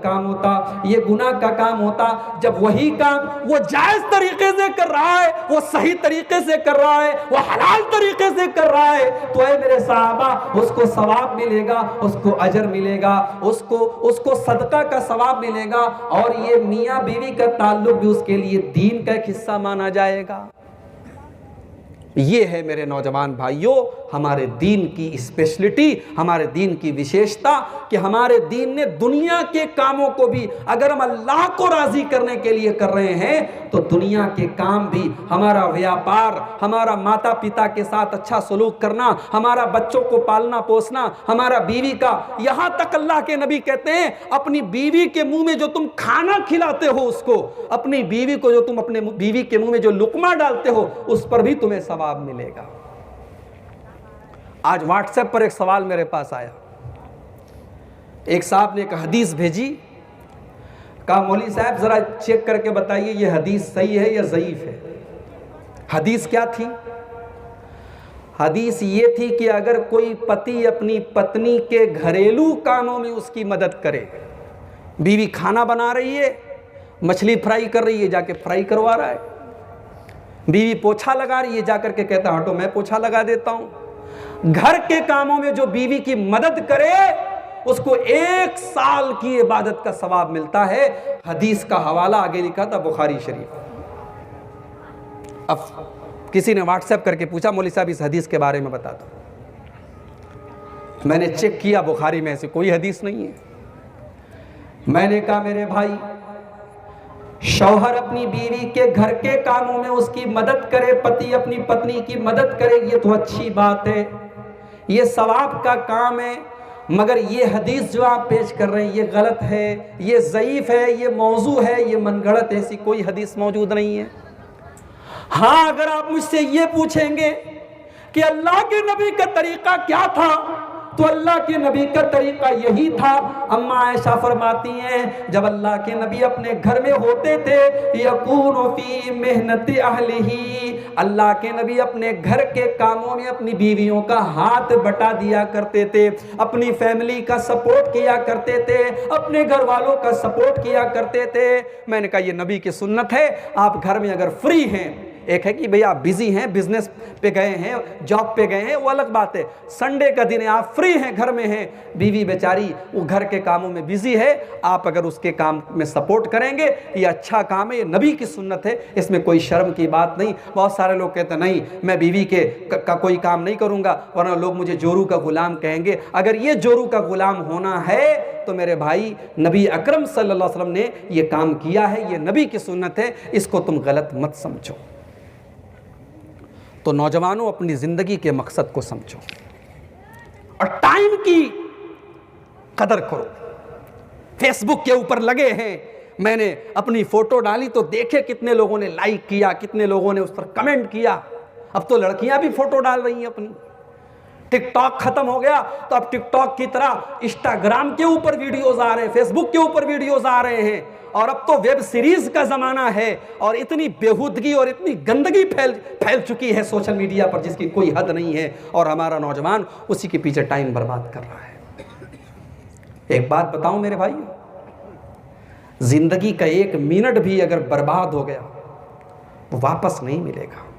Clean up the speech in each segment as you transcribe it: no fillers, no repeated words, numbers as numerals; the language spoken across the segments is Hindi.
काम होता, ये गुनाह का काम होता। जब वही काम वो जायज तरीके से कर रहा है, वो सही तरीके से कर रहा है, वो हलाल तरीके से कर रहा है, तो ऐ मेरे साहबा उसको सवाब मिलेगा, उसको अजर मिलेगा, उसको सदका का सवाब मिलेगा, और ये मियाँ बीवी का ताल्लुक भी उसके लिए दीन का एक हिस्सा माना जाएगा। ये है मेरे नौजवान भाइयों हमारे दीन की स्पेशलिटी, हमारे दीन की विशेषता, कि हमारे दीन ने दुनिया के कामों को भी, अगर हम अल्लाह को राजी करने के लिए कर रहे हैं, तो दुनिया के काम भी, हमारा व्यापार, हमारा माता पिता के साथ अच्छा सलूक करना, हमारा बच्चों को पालना पोसना, हमारा बीवी का, यहां तक अल्लाह के नबी कहते हैं अपनी बीवी के मुंह में जो तुम खाना खिलाते हो उसको, अपनी बीवी को जो तुम अपने बीवी के मुंह में जो लुकमा डालते हो, उस पर भी तुम्हें सवाब मिलेगा। आज व्हाट्सएप पर एक सवाल मेरे पास आया, एक साहब ने एक हदीस भेजी, कहा मौलवी साहब जरा चेक करके बताइए ये हदीस सही है या ज़ईफ है। हदीस क्या थी? हदीस ये थी कि अगर कोई पति अपनी पत्नी के घरेलू कामों में उसकी मदद करे, बीवी खाना बना रही है, मछली फ्राई कर रही है, जाके फ्राई करवा रहा है, बीवी पोछा लगा रही है, जाकर के कहता हटो मैं पोछा लगा देता हूं। घर के कामों में जो बीवी की मदद करे उसको 1 साल की इबादत का सवाब मिलता है। हदीस का हवाला आगे लिखा था बुखारी शरीफ। अब किसी ने व्हाट्सएप करके पूछा मौलवी साहब इस हदीस के बारे में बता दो। मैंने चेक किया, बुखारी में ऐसी कोई हदीस नहीं है। मैंने कहा मेरे भाई, शौहर अपनी बीवी के घर के कामों में उसकी मदद करे, पति अपनी पत्नी की मदद करे, ये तो अच्छी बात है, ये सवाब का काम है, मगर ये हदीस जो आप पेश कर रहे हैं ये गलत है, ये ज़ईफ है, ये मौजू है, ये मनगढ़ंत, ऐसी कोई हदीस मौजूद नहीं है। हाँ, अगर आप मुझसे ये पूछेंगे कि अल्लाह के नबी का तरीका क्या था, तो अल्लाह के नबी का तरीका यही था। अम्मा आयशा फरमाती हैं जब अल्लाह के नबी अपने घर में होते थे, यकूनु फी मेहनति अहलिही, अल्लाह के नबी अपने घर के कामों में अपनी बीवियों का हाथ बटा दिया करते थे, अपनी फैमिली का सपोर्ट किया करते थे, अपने घर वालों का सपोर्ट किया करते थे। मैंने कहा ये नबी की सुन्नत है। आप घर में अगर फ्री हैं, एक है कि भैया आप बिजी हैं, बिजनेस पे गए हैं, जॉब पे गए हैं, वो अलग बात है। संडे का दिन है, आप फ्री हैं, घर में हैं, बीवी बेचारी वो घर के कामों में बिजी है, आप अगर उसके काम में सपोर्ट करेंगे, ये अच्छा काम है, ये नबी की सुन्नत है, इसमें कोई शर्म की बात नहीं। बहुत सारे लोग कहते हैं नहीं मैं बीवी के का कोई काम नहीं करूंगा वरना लोग मुझे जोरू का गुलाम कहेंगे। अगर ये जोरू का गुलाम होना है तो मेरे भाई नबी अकरम सल्लल्लाहु अलैहि वसल्लम ने ये काम किया है, ये नबी की सुन्नत है, इसको तुम गलत मत समझो। तो नौजवानों अपनी जिंदगी के मकसद को समझो और टाइम की कदर करो। फेसबुक के ऊपर लगे हैं, मैंने अपनी फोटो डाली तो देखे कितने लोगों ने लाइक किया, कितने लोगों ने उस पर कमेंट किया। अब तो लड़कियां भी फोटो डाल रही हैं अपनी। टिकटॉक खत्म हो गया तो अब टिकटॉक की तरह इंस्टाग्राम के ऊपर वीडियोस आ रहे हैं, फेसबुक के ऊपर वीडियोस आ रहे हैं, और अब तो वेब सीरीज का जमाना है, और इतनी बेहूदगी और इतनी गंदगी फैल चुकी है सोशल मीडिया पर जिसकी कोई हद नहीं है, और हमारा नौजवान उसी के पीछे टाइम बर्बाद कर रहा है। एक बात बताऊं मेरे भाई, जिंदगी का 1 मिनट भी अगर बर्बाद हो गया तो वापस नहीं मिलेगा।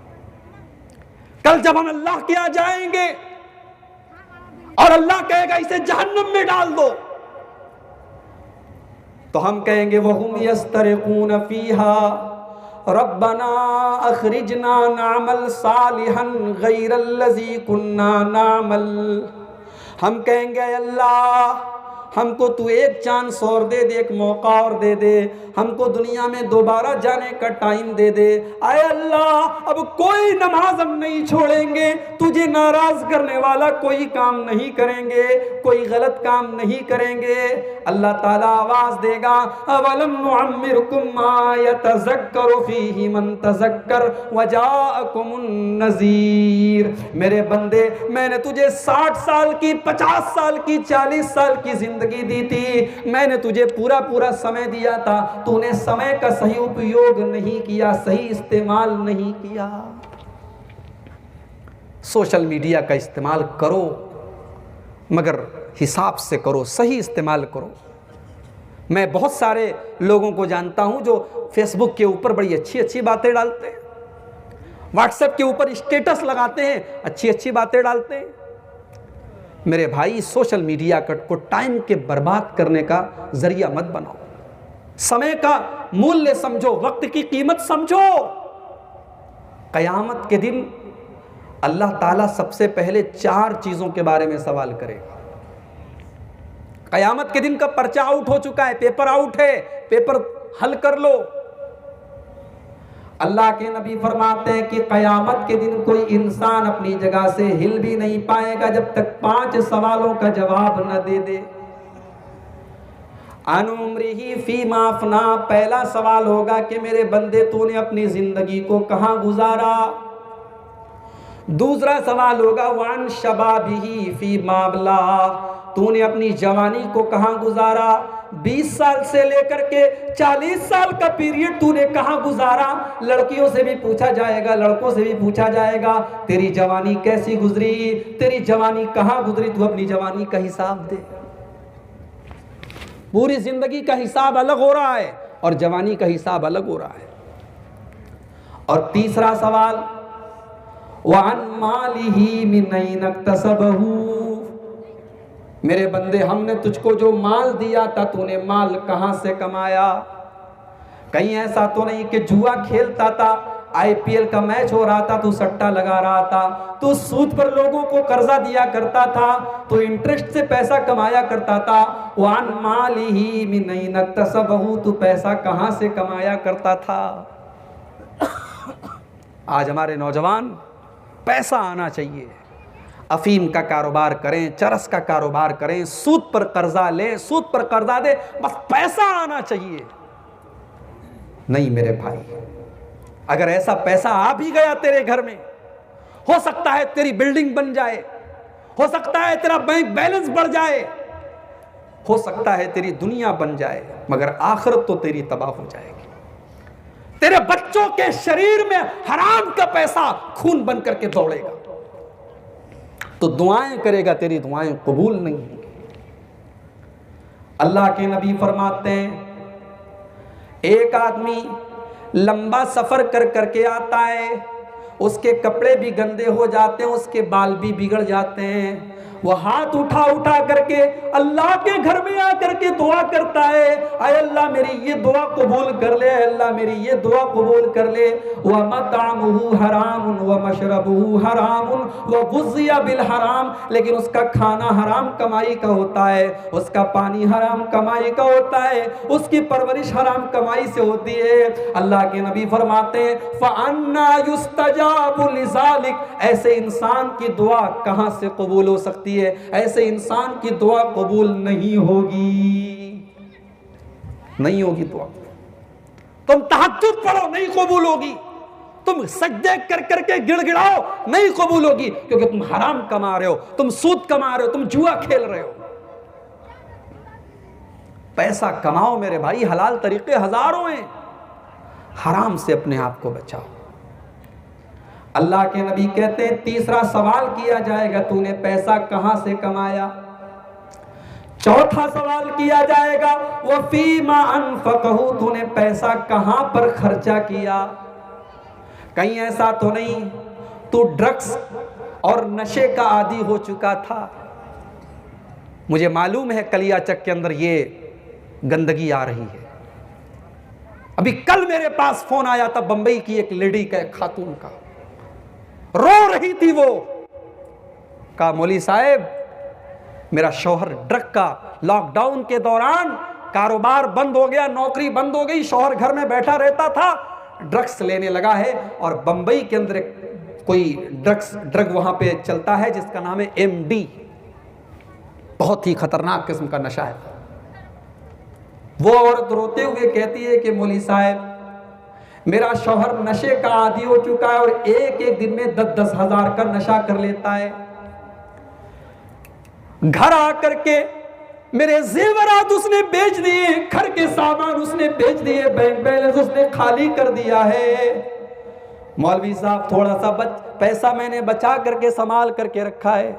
कल जब हम अल्लाह के यहाँ जाएंगे और अल्लाह कहेगा इसे जहन्नम में डाल दो, तो हम कहेंगे वहुम यस्तरिकून फीहा रब्बना अखरिजना नामल सालिहन गैरल्लज़ी कुन्ना नामल। हम कहेंगे अल्लाह हमको तू एक चांस और दे दे, एक मौका और दे दे, हमको दुनिया में दोबारा जाने का टाइम दे दे। आए अल्लाह अब कोई नमाज हम नहीं छोड़ेंगे, तुझे नाराज करने वाला कोई काम नहीं करेंगे, कोई गलत काम नहीं करेंगे। अल्लाह ताला आवाज देगा अवलम नुअम्मिरकुम मा यतज़क्करु फीही मन तज़क्कर वजाअकुमुन नज़ीर। मेरे बंदे मैंने तुझे 60 साल की, 50 साल की, 40 साल की जिंदगी दी थी, मैंने तुझे पूरा पूरा समय दिया था, तूने समय का सही उपयोग नहीं किया, सही इस्तेमाल नहीं किया। सोशल मीडिया का इस्तेमाल करो मगर हिसाब से करो, सही इस्तेमाल करो। मैं बहुत सारे लोगों को जानता हूं जो फेसबुक के ऊपर बड़ी अच्छी अच्छी बातें डालते हैं, व्हाट्सएप के ऊपर स्टेटस लगाते हैं, अच्छी अच्छी बातें डालते हैं। मेरे भाई, सोशल मीडिया को टाइम के बर्बाद करने का जरिया मत बनाओ। समय का मूल्य समझो, वक्त की कीमत समझो। कयामत के दिन अल्लाह ताला सबसे पहले 4 चीजों के बारे में सवाल करेगा। कयामत के दिन का पर्चा आउट हो चुका है, पेपर आउट है, पेपर हल कर लो। अल्लाह के नबी फरमाते हैं कि कयामत के दिन कोई इंसान अपनी जगह से हिल भी नहीं पाएगा जब तक 5 सवालों का जवाब न दे दे। अनुम्रिही फीमा अफना, पहला सवाल होगा कि मेरे बंदे तूने अपनी जिंदगी को कहां गुजारा। दूसरा सवाल होगा वान शबाबिही फीमा अबला, तूने अपनी जवानी को कहां गुजारा। 20 साल से लेकर के 40 साल का पीरियड तूने कहां गुजारा। लड़कियों से भी पूछा जाएगा, लड़कों से भी पूछा जाएगा, तेरी जवानी कैसी गुजरी, तेरी जवानी कहां गुजरी, तू अपनी जवानी का हिसाब दे। पूरी जिंदगी का हिसाब अलग हो रहा है और जवानी का हिसाब अलग हो रहा है। और तीसरा सवाल वान मालिही मिन ऐन इक्तसबहू, मेरे बंदे हमने तुझको जो माल दिया था तूने माल कहां से कमाया। कहीं ऐसा तो नहीं कि जुआ खेलता था, आईपीएल का मैच हो रहा था तू सट्टा लगा रहा था, तू सूद पर लोगों को कर्जा दिया करता था, तू इंटरेस्ट से पैसा कमाया करता था। वान मालिही मिन ऐन इक्तसबहू, तू पैसा कहां से कमाया करता था। आज हमारे नौजवान पैसा आना चाहिए, अफीम का कारोबार करें, चरस का कारोबार करें, सूद पर कर्जा लें, सूद पर कर्जा दे, बस पैसा आना चाहिए। नहीं मेरे भाई, अगर ऐसा पैसा आ भी गया तेरे घर में, हो सकता है तेरी बिल्डिंग बन जाए, हो सकता है तेरा बैंक बैलेंस बढ़ जाए, हो सकता है तेरी दुनिया बन जाए, मगर आखिरत तो तेरी तबाह हो जाएगी। तेरे बच्चों के शरीर में हराम का पैसा खून बन करके दौड़ेगा, तो दुआएं करेगा, तेरी दुआएं कबूल नहीं होंगी। अल्लाह के नबी फरमाते हैं, एक आदमी लंबा सफर कर करके आता है, उसके कपड़े भी गंदे हो जाते हैं, उसके बाल भी बिगड़ जाते हैं। वो हाथ उठा उठा करके अल्लाह के घर में आकर के दुआ करता है, आय अल्लाह मेरी ये दुआ कबूल कर ले, अल्लाह मेरी ये दुआ कबूल कर ले। व मतअमुहु हरामुन व मशरबुहु हरामुन व गुज़िया बिल हराम, लेकिन उसका खाना हराम कमाई का होता है, उसका पानी हराम कमाई का होता है, उसकी परवरिश हराम कमाई से होती है। अल्लाह के नबी फरमाते हैं फ़अन्ना युस्तजाबु लिज़ालिक, ऐसे इंसान की दुआ कहां से कबूल हो सकती है, ऐसे इंसान की दुआ कबूल नहीं होगी, नहीं होगी दुआ। तुम तहज्जुद पढ़ो नहीं कबूल होगी, तुम सजदे कर करके गिड़गिड़ाओ नहीं कबूल होगी, क्योंकि तुम हराम कमा रहे हो, तुम सूद कमा रहे हो, तुम जुआ खेल रहे हो। पैसा कमाओ मेरे भाई, हलाल तरीके हजारों हैं, हराम से अपने आप को बचाओ। अल्लाह के नबी कहते हैं तीसरा सवाल किया जाएगा, तूने पैसा कहां से कमाया। चौथा सवाल किया जाएगा वफीमा अनफकहू, तूने पैसा कहां पर खर्चा किया। कहीं ऐसा तो नहीं तू ड्रग्स और नशे का आदी हो चुका था। मुझे मालूम है कलियाचक के अंदर ये गंदगी आ रही है। अभी कल मेरे पास फोन आया था बंबई की एक लेडी का, एक खातून का, रो रही थी वो, कहा मौली साहब मेरा शौहर ड्रग का, लॉकडाउन के दौरान कारोबार बंद हो गया, नौकरी बंद हो गई, शौहर घर में बैठा रहता था, ड्रग्स लेने लगा है। और बंबई के अंदर कोई ड्रग वहां पे चलता है जिसका नाम है MD, बहुत ही खतरनाक किस्म का नशा है। वो औरत रोते हुए कहती है कि मौली साहब मेरा शौहर नशे का आदी हो चुका है और एक एक दिन में 10-10 हजार का नशा कर लेता है। घर आकर के मेरे जेवरात उसने बेच दिए, घर के सामान उसने बेच दिए, बैंक बैलेंस उसने खाली कर दिया है। मौलवी साहब थोड़ा सा पैसा मैंने बचा करके संभाल करके रखा है,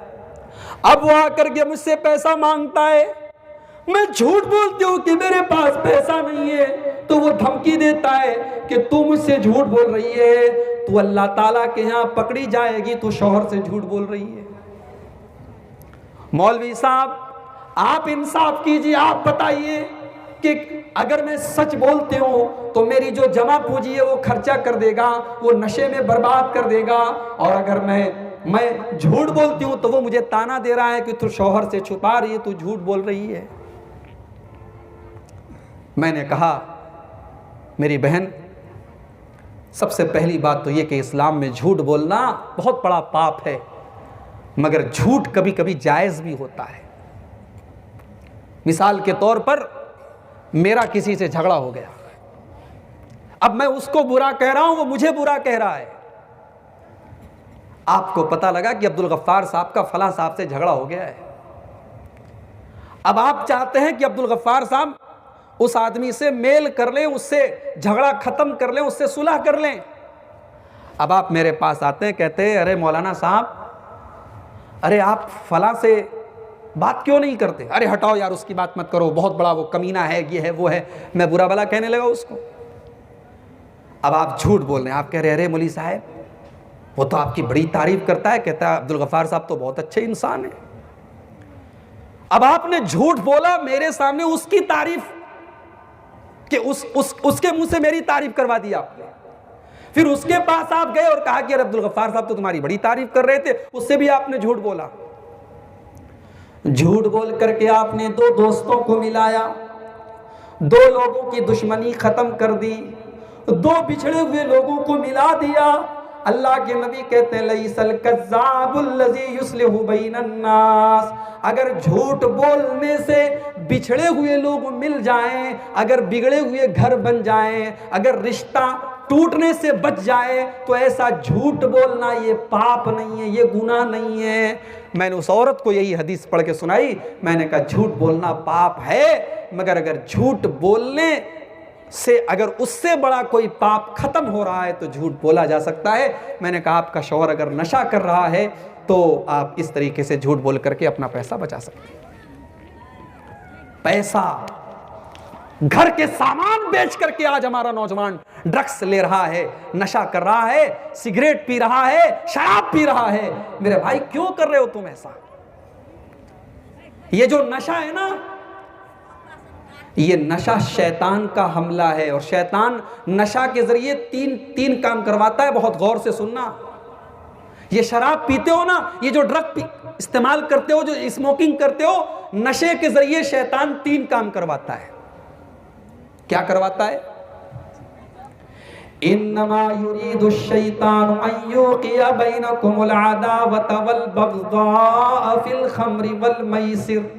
अब वो आकर के मुझसे पैसा मांगता है, मैं झूठ बोलती हूँ कि मेरे पास पैसा नहीं है, तो वो धमकी देता है कि तू मुझसे झूठ बोल रही है, तू अल्लाह ताला के यहाँ पकड़ी जाएगी, तू शौहर से झूठ बोल रही है। मौलवी साहब आप इंसाफ कीजिए, आप बताइए कि अगर मैं सच बोलती हूँ तो मेरी जो जमा पूंजी है वो खर्चा कर देगा, वो नशे में बर्बाद कर देगा, और अगर मैं झूठ बोलती हूँ तो वो मुझे ताना दे रहा है कि तू शौहर से छुपा रही है, तू झूठ बोल रही है। मैंने कहा मेरी बहन, सबसे पहली बात तो ये कि इस्लाम में झूठ बोलना बहुत बड़ा पाप है, मगर झूठ कभी कभी जायज़ भी होता है। मिसाल के तौर पर मेरा किसी से झगड़ा हो गया, अब मैं उसको बुरा कह रहा हूं, वो मुझे बुरा कह रहा है। आपको पता लगा कि अब्दुल गफ्फार साहब का फलां साहब से झगड़ा हो गया है। अब आप चाहते हैं कि अब्दुल गफ्फार साहब उस आदमी से मेल कर लें, उससे झगड़ा खत्म कर लें, उससे सुलह कर लें। अब आप मेरे पास आते हैं, कहते हैं अरे मौलाना साहब, अरे आप फलां से बात क्यों नहीं करते? अरे हटाओ यार, उसकी बात मत करो, बहुत बड़ा वो कमीना है, ये है वो है। मैं बुरा भला कहने लगा उसको। अब आप झूठ बोल रहे हैं, आप कह रहे हैं अरे मौलवी साहब वो तो आपकी बड़ी तारीफ करता है, कहता है अब्दुल गफ्फार साहब तो बहुत अच्छे इंसान है। अब आपने झूठ बोला मेरे सामने, उसकी तारीफ कि उसके मुंह से मेरी तारीफ करवा दी आपने। फिर उसके पास आप गए और कहा कि अरे अब्दुल गफ्फार साहब तो तुम्हारी बड़ी तारीफ कर रहे थे, उससे भी आपने झूठ बोला। झूठ बोल करके आपने दो दोस्तों को मिलाया, दो लोगों की दुश्मनी खत्म कर दी, दो बिछड़े हुए लोगों को मिला दिया। अल्लाह के नबी कहते हैं लईसल कज़्ज़ाबुल लज़ी युस्लिहु बैनन नास। अगर झूठ बोलने से बिछड़े हुए लोग मिल जाएं, अगर बिगड़े हुए घर बन जाएं, अगर रिश्ता टूटने से बच जाए, तो ऐसा झूठ बोलना ये पाप नहीं है, ये गुनाह नहीं है। मैंने उस औरत को यही हदीस पढ़ के सुनाई। मैंने कहा झूठ बोलना पाप है, मगर अगर झूठ बोलने से अगर उससे बड़ा कोई पाप खत्म हो रहा है तो झूठ बोला जा सकता है। मैंने कहा आपका शौहर अगर नशा कर रहा है तो आप इस तरीके से झूठ बोल करके अपना पैसा बचा सकते हैं। पैसा, घर के सामान बेच करके आज हमारा नौजवान ड्रग्स ले रहा है, नशा कर रहा है, सिगरेट पी रहा है, शराब पी रहा है। मेरे भाई क्यों कर रहे हो तुम ऐसा? ये जो नशा है ना, ये नशा शैतान का हमला है, और शैतान नशा के जरिए तीन काम करवाता है। बहुत गौर से सुनना। ये शराब पीते हो ना, ये जो ड्रग इस्तेमाल करते हो, जो स्मोकिंग करते हो, नशे के जरिए शैतान 3 काम करवाता है। क्या करवाता है? इन्नमा युरीदु शैतानु अन युक़िया बैनकुमुल अदावत वल बग़ज़ा फिल खम्रि वल मैसिर।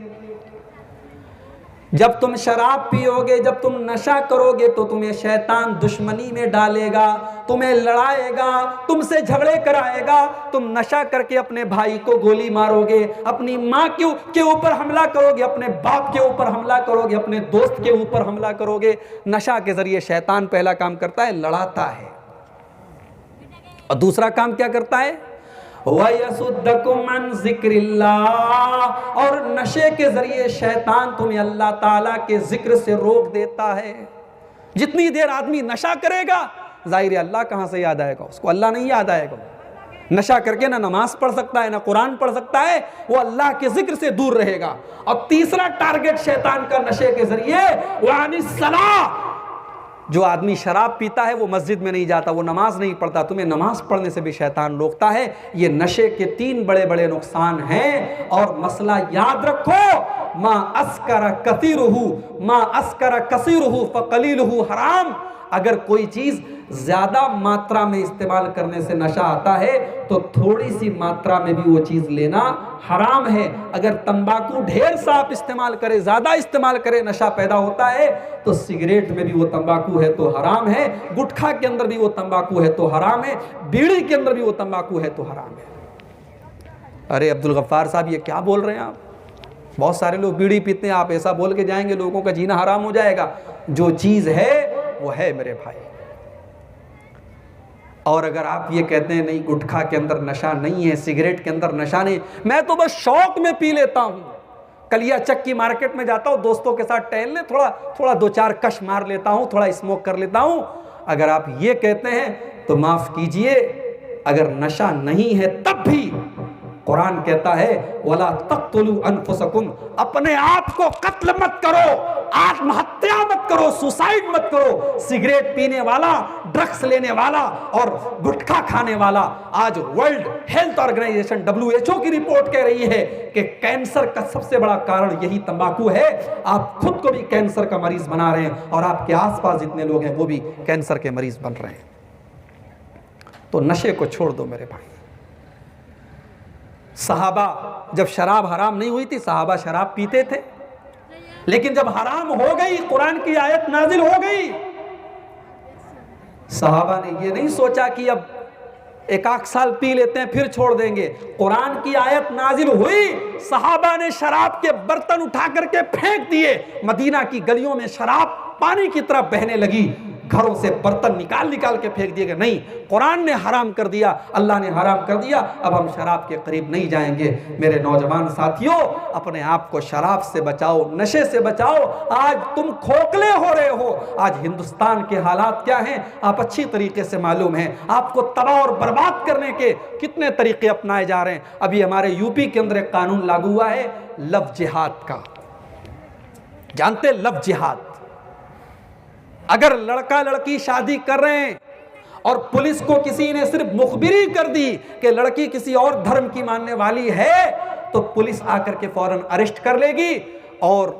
जब तुम शराब पियोगे, जब तुम नशा करोगे, तो तुम्हें शैतान दुश्मनी में डालेगा, तुम्हें लड़ाएगा, तुमसे झगड़े कराएगा। तुम नशा करके अपने भाई को गोली मारोगे, अपनी माँ के ऊपर हमला करोगे, अपने बाप के ऊपर हमला करोगे, अपने दोस्त के ऊपर हमला करोगे। नशा के जरिए शैतान पहला काम करता है, लड़ाता है। और दूसरा काम क्या करता है? वयसुद्दकुम अन ज़िक्रिल्लाह। और नशे के जरिए शैतान तुम्हें अल्लाह ताला के जिक्र से रोक देता है। जितनी देर आदमी नशा करेगा, जाहिर है अल्लाह कहाँ से याद आएगा उसको? अल्लाह नहीं याद आएगा। नशा करके ना नमाज पढ़ सकता है, ना कुरान पढ़ सकता है, वो अल्लाह के जिक्र से दूर रहेगा। और तीसरा टारगेट शैतान का नशे के जरिए वानिस्सलाह। जो आदमी शराब पीता है वो मस्जिद में नहीं जाता, वो नमाज नहीं पढ़ता, तुम्हें नमाज पढ़ने से भी शैतान रोकता है। ये नशे के 3 बड़े बड़े नुकसान हैं। और मसला याद रखो, मा अस्करा कसीरुहु फकलीलुहु हराम। अगर कोई चीज ज्यादा मात्रा में इस्तेमाल करने से नशा आता है, तो थोड़ी सी मात्रा में भी वो चीज लेना हराम है। अगर तंबाकू ढेर सा आप इस्तेमाल करें, ज्यादा इस्तेमाल करें, नशा पैदा होता है, तो सिगरेट में भी वो तंबाकू है तो हराम है, गुटखा के अंदर भी वो तंबाकू है तो हराम है, बीड़ी के अंदर भी वो तंबाकू है तो हराम है। अरे अब्दुल गफ्फार साहब ये क्या बोल रहे हैं आप? बहुत सारे लोग बीड़ी पीते हैं, आप ऐसा बोल के जाएंगे लोगों का जीना हराम हो जाएगा। जो चीज है वो है मेरे भाई। और अगर आप ये कहते हैं नहीं गुटखा के अंदर नशा नहीं है, सिगरेट के अंदर नशा नहीं, मैं तो बस शौक में पी लेता हूं, कलिया चक की मार्केट में जाता हूँ दोस्तों के साथ टहलने, थोड़ा 2-4 कश मार लेता हूँ, थोड़ा स्मोक कर लेता हूँ। अगर आप ये कहते हैं तो माफ कीजिए, अगर नशा नहीं है तब भी कुरान कहता है वला तक़्तुलू अनफुसकुम, अपने आप को कत्ल मत करो, आत्महत्या मत करो, सुसाइड मत करो। सिगरेट पीने वाला, ड्रग्स लेने वाला और गुटखा खाने वाला, आज वर्ल्ड हेल्थ ऑर्गेनाइजेशन WHO की रिपोर्ट कह रही है कि कैंसर का सबसे बड़ा कारण यही तंबाकू है। आप खुद को भी कैंसर का मरीज बना रहे हैं और आपके आसपास जितने लोग हैं वो भी कैंसर के मरीज बन रहे हैं। तो नशे को छोड़ दो मेरे भाई। सहाबा जब शराब हराम नहीं हुई थी, सहाबा शराब पीते थे, लेकिन जब हराम हो गई, कुरान की आयत नाजिल हो गई, सहाबा ने ये नहीं सोचा कि अब 1 साल पी लेते हैं फिर छोड़ देंगे। कुरान की आयत नाजिल हुई, सहाबा ने शराब के बर्तन उठा करके फेंक दिए, मदीना की गलियों में शराब पानी की तरह बहने लगी, घरों से बर्तन निकाल के फेंक दिए गए। नहीं, कुरान ने हराम कर दिया, अल्लाह ने हराम कर दिया, अब हम शराब के करीब नहीं जाएंगे। मेरे नौजवान साथियों, अपने आप को शराब से बचाओ, नशे से बचाओ। आज तुम खोखले हो रहे हो। आज हिंदुस्तान के हालात क्या हैं आप अच्छी तरीके से मालूम है। आपको तबाह और बर्बाद करने के कितने तरीके अपनाए जा रहे हैं। अभी हमारे यूपी के अंदर एक कानून लागू हुआ है लव जिहाद का, जानते लव जिहाद। अगर लड़का लड़की शादी कर रहे हैं और पुलिस को किसी ने सिर्फ मुखबिरी कर दी कि लड़की किसी और धर्म की मानने वाली है, तो पुलिस आकर के फौरन अरेस्ट कर लेगी और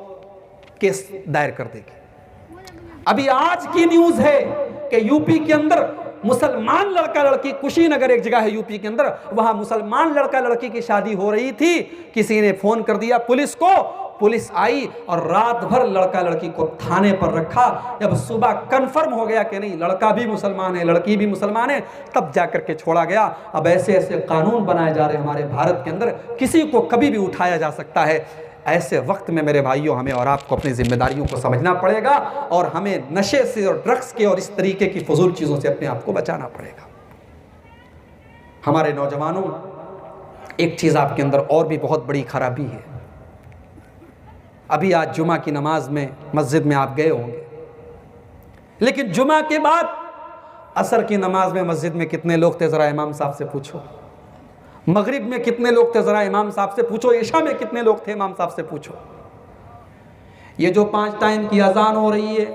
केस दायर कर देगी। अभी आज की न्यूज है कि यूपी के अंदर मुसलमान लड़का लड़की, कुशीनगर एक जगह है यूपी के अंदर, वहां मुसलमान लड़का लड़की की शादी हो रही थी। किसी ने फोन कर दिया पुलिस को, पुलिस आई और रात भर लड़का लड़की को थाने पर रखा। जब सुबह कंफर्म हो गया कि नहीं लड़का भी मुसलमान है लड़की भी मुसलमान है, तब जाकर के छोड़ा गया। अब ऐसे ऐसे कानून बनाए जा रहे हैं हमारे भारत के अंदर, किसी को कभी भी उठाया जा सकता है। ऐसे वक्त में मेरे भाइयों, हमें और आपको अपनी जिम्मेदारियों को समझना पड़ेगा और हमें नशे से और ड्रग्स के और इस तरीके की फजूल चीज़ों से अपने आप को बचाना पड़ेगा। हमारे नौजवानों, एक चीज़ आपके अंदर और भी बहुत बड़ी खराबी है। अभी आज जुमा की नमाज में मस्जिद में आप गए होंगे, लेकिन जुमा के बाद असर की नमाज में मस्जिद में कितने लोग थे ज़रा इमाम साहब से पूछो। मगरिब में कितने लोग थे ज़रा इमाम साहब से पूछो। इशा में कितने लोग थे इमाम साहब से पूछो। ये जो 5 टाइम की अजान हो रही है,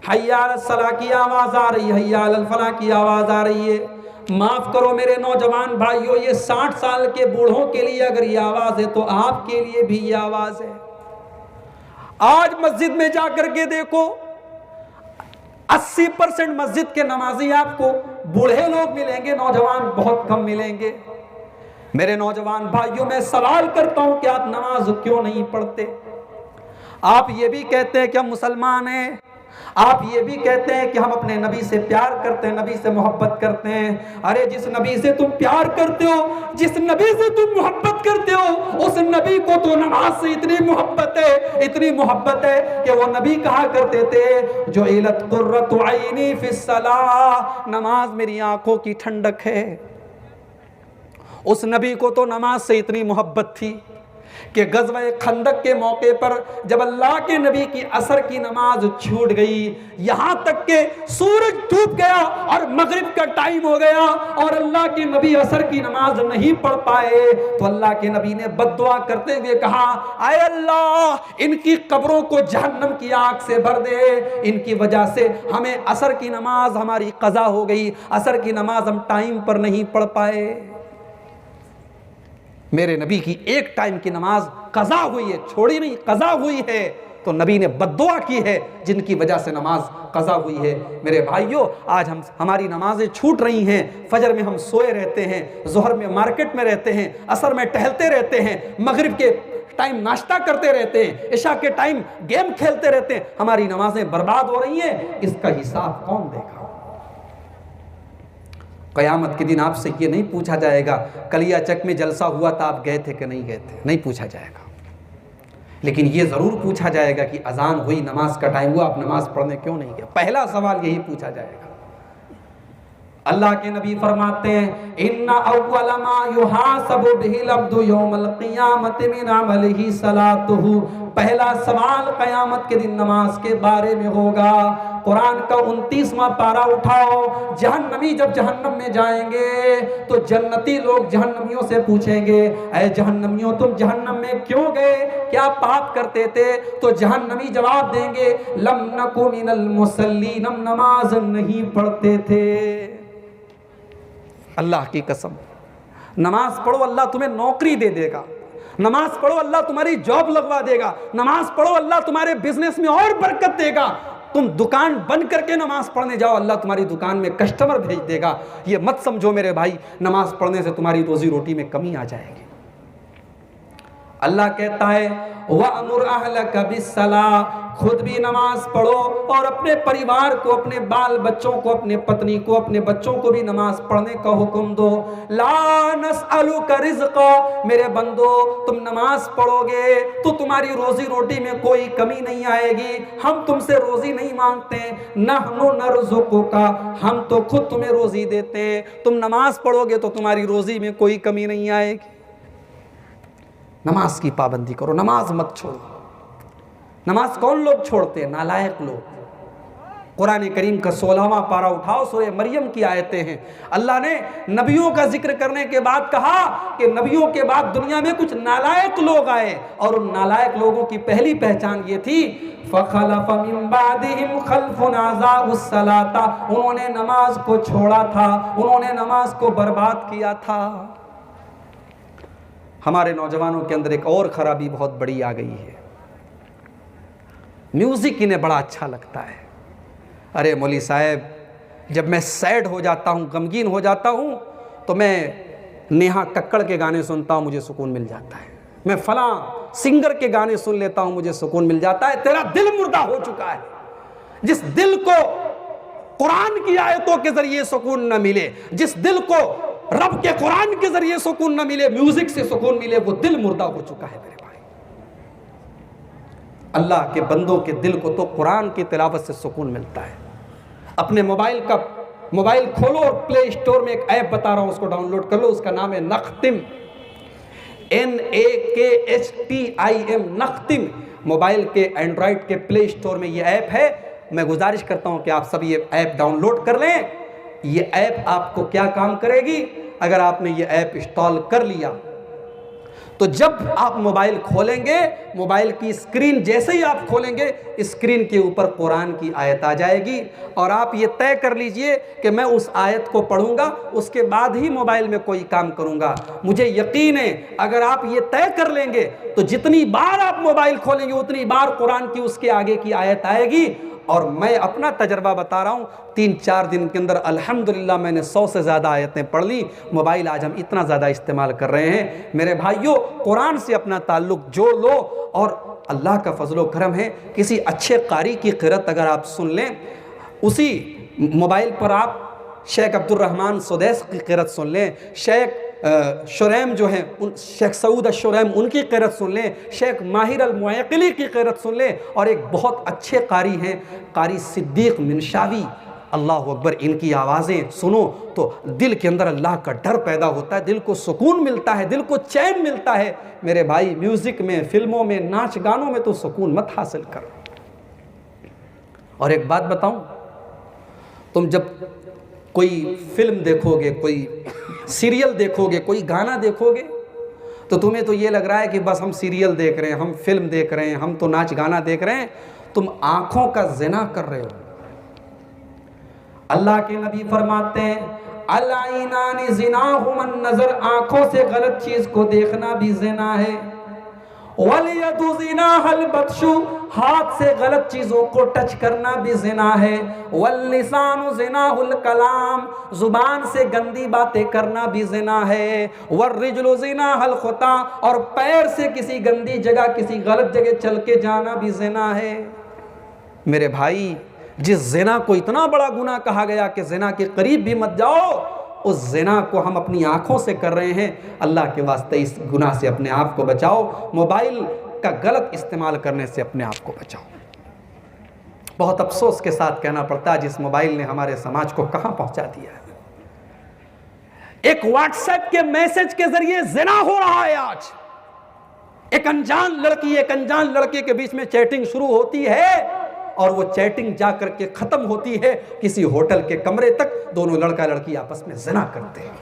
हय्या अलस सलाह की आवाज़ आ रही है, हय्या अलल फलाह की आवाज़ आ रही है। माफ़ करो मेरे नौजवान भाइयों, ये 60 साल के बूढ़ों के लिए अगर ये आवाज़ है तो आपके लिए भी ये आवाज़ है। आज मस्जिद में जाकर के देखो, 80% मस्जिद के नमाजी आपको बूढ़े लोग मिलेंगे, नौजवान बहुत कम मिलेंगे। मेरे नौजवान भाइयों, मैं सवाल करता हूं कि आप नमाज क्यों नहीं पढ़ते? आप ये भी कहते हैं कि हम मुसलमान हैं, आप ये भी कहते हैं कि हम अपने नबी से प्यार करते हैं, नबी से मोहब्बत करते हैं। अरे जिस नबी से तुम प्यार करते हो, जिस नबी से तुम मोहब्बत करते हो, उस नबी को तो नमाज से इतनी मोहब्बत है, इतनी मोहब्बत है कि वो नबी कहा करते थे जो इलत कुर्रतु ऐनी फिस्सलाह, नमाज मेरी आंखों की ठंडक है। उस नबी को तो नमाज से इतनी मोहब्बत थी कि ग़ज़वा खंदक के मौके पर जब अल्लाह के नबी की असर की नमाज छूट गई, यहाँ तक के सूरज डूब गया और मगरिब का टाइम हो गया और अल्लाह के नबी असर की नमाज नहीं पढ़ पाए, तो अल्लाह के नबी ने बद्दुआ करते हुए कहा, आए अल्लाह इनकी कब्रों को जहन्नम की आग से भर दे, इनकी वजह से हमें असर की नमाज हमारी क़ज़ा हो गई, असर की नमाज हम टाइम पर नहीं पढ़ पाए। मेरे नबी की एक टाइम की नमाज कज़ा हुई है, छोड़ी नहीं, कज़ा हुई है, तो नबी ने बद्दुआ की है जिनकी वजह से नमाज कज़ा हुई है। मेरे भाइयों, आज हमारी नमाजें छूट रही हैं। फजर में हम सोए रहते हैं, ज़ोहर में मार्केट में रहते हैं, असर में टहलते रहते हैं, मगरिब के टाइम नाश्ता करते रहते हैं, इशा के टाइम गेम खेलते रहते हैं। हमारी नमाजें बर्बाद हो रही हैं, इसका हिसाब कौन देगा? क़यामत के दिन आपसे ये नहीं पूछा जाएगा कलिया चक में जलसा हुआ था, आप गए थे कि नहीं गए थे, नहीं पूछा जाएगा। लेकिन ये ज़रूर पूछा जाएगा कि अजान हुई, नमाज का टाइम हुआ, आप नमाज पढ़ने क्यों नहीं गए? पहला सवाल यही पूछा जाएगा। अल्लाह के नबी फरमाते हैं इन्ना अव्वल मा युहासबु बिहिल अब्दु यौमल क़ियामति मिन अमलिही सलातुहु, पहला सवाल क़यामत के दिन नमाज के बारे में होगा। कुरान का 29वां पारा उठाओ। जहन्नमी जब जहन्नम में जाएंगे तो जन्नती लोग जहन्नमियों से पूछेंगे, ऐ जहन्नमियों तुम जहन्नम में क्यों गए, क्या पाप करते थे? तो जहन्नमी जवाब देंगे लम नकु मिनल मुसल्लीन, हम नमाज नहीं पढ़ते थे। अल्लाह की कसम, नमाज पढ़ो अल्लाह तुम्हें नौकरी दे देगा, नमाज पढ़ो अल्लाह तुम्हारी जॉब लगवा देगा, नमाज पढ़ो अल्लाह तुम्हारे बिजनेस में और बरकत देगा। तुम दुकान बंद करके नमाज पढ़ने जाओ, अल्लाह तुम्हारी दुकान में कस्टमर भेज देगा। ये मत समझो मेरे भाई नमाज पढ़ने से तुम्हारी रोजी रोटी में कमी आ जाएगी। अल्लाह कहता है वअमुर अहलका बिस्सलाह, खुद भी नमाज पढ़ो और अपने परिवार को, अपने बाल बच्चों को, अपने पत्नी को, अपने बच्चों को भी नमाज पढ़ने का हुक्म दो। ला नसअलुका रिज़्क़ा, मेरे बंदो तुम नमाज पढ़ोगे तो तुम्हारी रोजी रोटी में कोई कमी नहीं आएगी, हम तुमसे रोजी नहीं मांगते। नहनु नरज़ुकुका, हम तो खुद तुम्हें रोजी देते। तुम नमाज पढ़ोगे तो तुम्हारी रोजी में कोई कमी नहीं आएगी। नमाज की पाबंदी करो, नमाज मत छोड़ो। नमाज कौन लोग छोड़ते हैं? नालायक लोग। कुरान करीम का 16वां पारा उठाओ, सूरह मरियम की आयतें हैं। अल्लाह ने नबियों का जिक्र करने के बाद कहा कि नबियों के बाद दुनिया में कुछ नालायक लोग आए, और उन नालायक लोगों की पहली पहचान ये थी फ़ख़लफ़ मिन बादिहिम ख़ल्फ़ुन अज़ाउस सलाता, उन्होंने नमाज को छोड़ा था, उन्होंने नमाज को बर्बाद किया था। हमारे नौजवानों के अंदर एक और खराबी बहुत बड़ी आ गई है, म्यूज़िक इन्हें बड़ा अच्छा लगता है। अरे मौली साहब, जब मैं सैड हो जाता हूँ, गमगीन हो जाता हूँ, तो मैं नेहा कक्कड़ के गाने सुनता हूँ, मुझे सुकून मिल जाता है। मैं फलां सिंगर के गाने सुन लेता हूँ, मुझे सुकून मिल जाता है। तेरा दिल मुर्दा हो चुका है। जिस दिल को कुरान की आयतों के जरिए सुकून न मिले, जिस दिल को रब के कुरान के जरिए सुकून न मिले, म्यूजिक से सुकून मिले, वो दिल मुर्दा हो चुका है मेरे भाई। अल्लाह के बंदों के दिल को तो कुरान की तिलावत से सुकून मिलता है। अपने मोबाइल खोलो और प्ले स्टोर में एक ऐप बता रहा हूं, उसको डाउनलोड कर लो। उसका नाम है नख्तिम, NAKHTIM, नख्तिम। मोबाइल के एंड्रॉयड के प्ले स्टोर में ये ऐप है। मैं गुजारिश करता हूं कि आप सब ये ऐप डाउनलोड कर लें। ये ऐप आपको क्या काम करेगी? अगर आपने ये ऐप इंस्टॉल कर लिया तो जब आप मोबाइल खोलेंगे, मोबाइल की स्क्रीन जैसे ही आप खोलेंगे, स्क्रीन के ऊपर कुरान की आयत आ जाएगी, और आप ये तय कर लीजिए कि मैं उस आयत को पढ़ूंगा, उसके बाद ही मोबाइल में कोई काम करूंगा। मुझे यकीन है अगर आप ये तय कर लेंगे तो जितनी बार आप मोबाइल खोलेंगे उतनी बार कुरान की उसके आगे की आयत आएगी। और मैं अपना तजर्बा बता रहा हूँ, 3-4 दिन के अंदर अल्हम्दुलिल्लाह मैंने 100 से ज़्यादा आयतें पढ़ ली। मोबाइल आज हम इतना ज़्यादा इस्तेमाल कर रहे हैं। मेरे भाइयों, कुरान से अपना ताल्लुक़ जोड़ लो, और अल्लाह का फजलो करम है, किसी अच्छे कारी की क़िरत अगर आप सुन लें, उसी मोबाइल पर आप शेख अब्दुर्रहमान सुदैस की क़िरत सुन लें, शेख शुरैम जो हैं उन शेख सऊद शुरैम उनकी क़िरत सुन लें, शेख माहिर अल-मुअक्किली की क़िरत सुन लें, और एक बहुत अच्छे कारी हैं कारी सिद्दीक़ मिनशावी, अल्लाह अकबर, इनकी आवाज़ें सुनो तो दिल के अंदर अल्लाह का डर पैदा होता है, दिल को सुकून मिलता है, दिल को चैन मिलता है। मेरे भाई, म्यूज़िक में, फिल्मों में, नाच गानों में तो सुकून मत हासिल करो। और एक बात बताऊं, तुम जब कोई फिल्म देखोगे, कोई सीरियल देखोगे, कोई गाना देखोगे, तो तुम्हें तो ये लग रहा है कि बस हम सीरियल देख रहे हैं, हम फिल्म देख रहे हैं, हम तो नाच गाना देख रहे हैं। तुम आंखों का ज़िना कर रहे हो। अल्लाह के नबी फरमाते हैं अल-आइनानी ज़िनाहुमन नज़र, आंखों से गलत चीज़ को देखना भी ज़िना है। वलियदु ज़िनाहल बत्शु, हाथ से गलत चीज़ों को टच करना भी ज़िना है। वल्लिसानु ज़िनाहुल कलाम, ज़ुबान से गंदी बातें करना भी ज़िना है। वर्रिजलु ज़िनाहल खुता, और पैर से किसी गंदी जगह, किसी गलत जगह चल के जाना भी ज़िना है। मेरे भाई, जिस ज़िना को इतना बड़ा गुनाह कहा गया कि ज़िना के करीब भी मत जाओ, उस ज़िना को हम अपनी आँखों से कर रहे हैं। अल्लाह के वास्ते इस गुनाह से अपने आप को बचाओ, मोबाइल का गलत इस्तेमाल करने से अपने आप को बचाओ। बहुत अफसोस के साथ कहना पड़ता है, जिस मोबाइल ने हमारे समाज को कहाँ पहुँचा दिया है। एक व्हाट्सएप के मैसेज के जरिए जिना हो रहा है। आज एक अनजान लड़की एक अनजान लड़के के बीच में चैटिंग शुरू होती है और वो चैटिंग जाकर के खत्म होती है किसी होटल के कमरे तक। दोनों लड़का लड़की आपस में जिना करते हैं।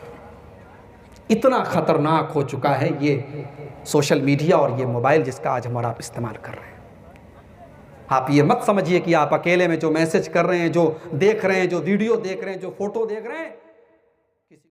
इतना खतरनाक हो चुका है ये सोशल मीडिया और ये मोबाइल जिसका आज हमारा आप इस्तेमाल कर रहे हैं। आप ये मत समझिए कि आप अकेले में जो मैसेज कर रहे हैं, जो देख रहे हैं, जो वीडियो देख रहे हैं, जो फोटो देख रहे हैं,